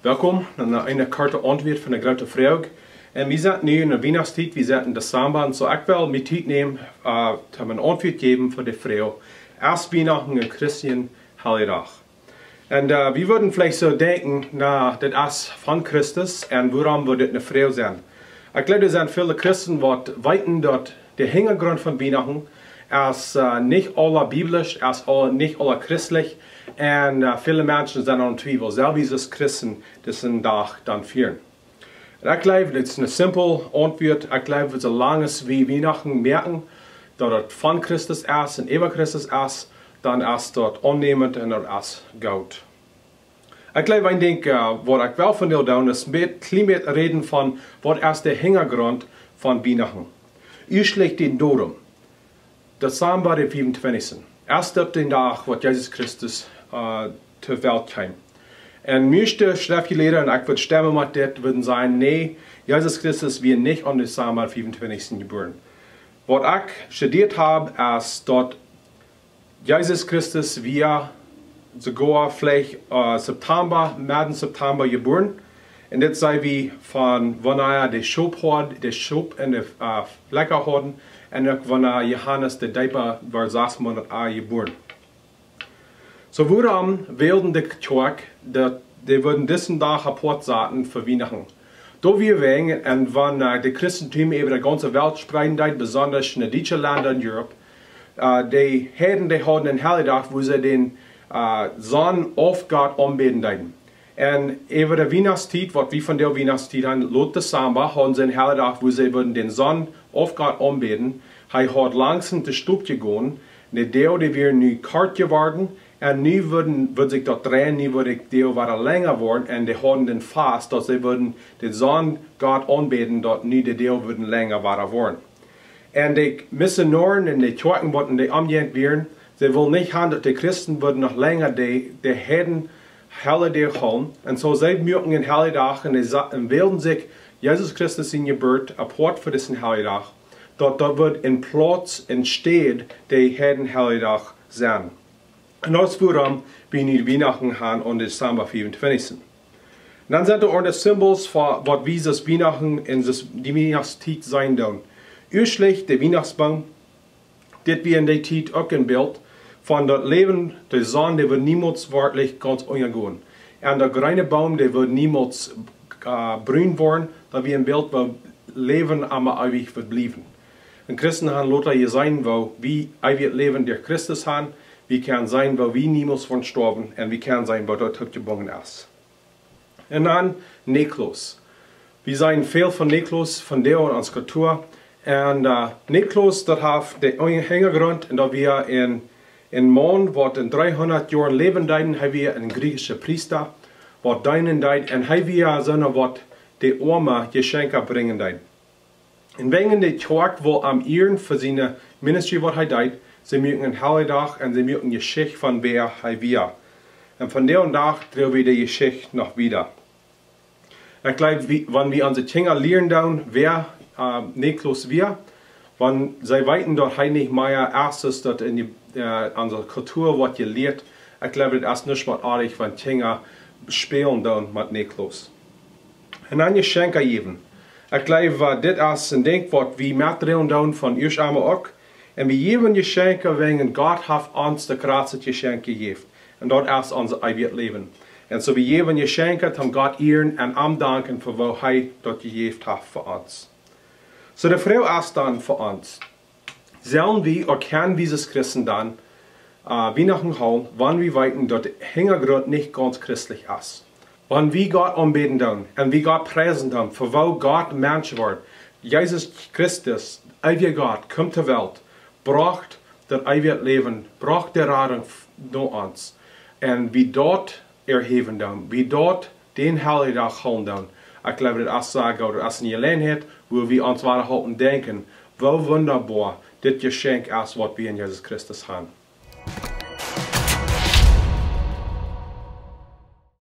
Welkom naar een korte antwoord van de grote vraag. En we zitten nu in de Weihnachtstijd, we zitten in december, en zo ik wil mijn tijd nemen om een antwoord geven voor de vraag. Als Weihnachten een christelijk heiligdag. En we würden vielleicht so denken, na, dit is van Christus en waarom wordt dit een vraag zijn? Ik glaube, er zijn viele Christen die weten dat de hintergrond van Weihnachten is nicht alle biblisch, nicht alle christlich. En viele mensen zijn aan het twijfelen, zelfs als Christen deze dag dan vieren. En ik geloof, het is een simpel antwoord. Ik geloof, dat zolang we Weihnachten merken dat het van Christus is en over Christus is, dan is dat aannemend en dat is goed. Ik geloof, ik denk, wat ik wel van wil doen, is een klein reden van wat is de hintergrond van Weihnachten. Uiteindelijk den Dodom. December de 25. Erst op de dag wat Jezus Christus ter Welt kwam. En meeste schriftgeleerden, en ik wil stemmen met dit, würden zeggen, nee, Jezus Christus werd niet op December 25 geboren. Wat ik gestudeerd heb, is dat Jezus Christus weer sogar vielleicht midden September geboren. En dit zei we van wanneer de schop in de vlekken hadden, en ook wanneer Johannes de Dijper was 6 maanden geboren. So waarom wilden de kerk dat die würden deze dag apart zetten voor Weihnachten? Door wir wegen, en wanneer de Christentum over de ganze Welt spreiden deed, besonders in de Duitse landen in Europa, die hadden een heiligdag wo ze den Zon of God aanbeden deden. En over de Weihnachtstijd, wat we van de Weihnachtstijd hebben, lot December, hadden ze een heiligdag wo ze würden den Zon of God aanbeden. Hij had langzaam de stoep gegaan, de deel die weer nu kort geworden. En nu würde sich dat drehen, nu würde ik deel wat länger worden. En die hadden den vast, dat ze würden de zon God aanbeden, dat nu de deel würden länger worden. En de missionaren en de kerken worden die omgehend werden, ze willen niet gaan dat de christen würden nog länger de heden heiligdag houden. En zo zij merken een heiligdag en wilden zich Jezus Christus in geboorte apart voor deze heiligdag. Dat wordt in plaats, in steed, de heden heiligdag zijn. En dat is waarom we nu Weihnachten gaan op December 25. En dan zijn er ook de symbols voor wat we als Weihnachten in die Weihnachtstijd zijn doen. Uiteindelijk de Weihnachtsbaum, dit weer in die tijd ook een beeld van dat leven, de zon, die wordt niemals waarlijk ganz ondergaan. En de grüne boom, die wordt niemals bruin worden, dat weer een beeld waar leven allemaal eeuwig wordt blijven. En christen gaan later je zijn, waar we eeuwig leven door Christus gaan. We kunnen zijn waar we niemals van sterven en we kunnen zijn waar dat geboren is. En dan Nikolaus. We zijn veel van Nikolaus van deel in onze cultuur. En Nikolaus dat heeft de hintergrond en dat we in maand wat in 300 jaar leven deed, hebben we een Griechische priester wat deinen deed en hebben we zo'n wat de arme geschenken brengen deed. En wegen de kerk wil am eeren voor zijn ministry wat hij deed. Ze merken een heiligdag en ze merken een geschichte van wer hij weer. En van der dag drehen we de geschichte nog wieder. Ik geloof, wanneer we onze kinderen leren doen, wer Nikolaus weer, wanneer zij weten dat hij niet meer erst is, dat in onze cultuur wat je leert, ik geloof, dat is niet meer aardig, wanneer kinderen spelen doen met Nikolaus. En dan geschenken geven. Ik geloof, dit is een ding wat we materialen doen van ons allemaal ook. En we geven geschenken, wegen God heeft ons de grootste geschenk gegeven. En dat is ons eigen leven. En zo we geven geschenken om God eren en hem danken voor wat hij dat gegeven heeft voor ons. Zo de vraag is dan voor ons. Zullen we of kunnen we als Christen dan Weihnachten houden, wanneer we weten dat de hintergrond niet ganz christlich is. Wanneer we God aanbeden doen en we God prijzen doen voor wat God mens wordt. Jezus Christus, eigen God, komt ter wereld. Bracht dat eeuwig leven, bracht de rading door ons. En wie dat erheven dan, wie dat den heiligdag houden dan. Ik geloof dat als zeggen, dat is een gelegenheid, waar we ons waren houden denken, hoe wonderbaar dit geschenk is wat we in Jezus Christus hebben.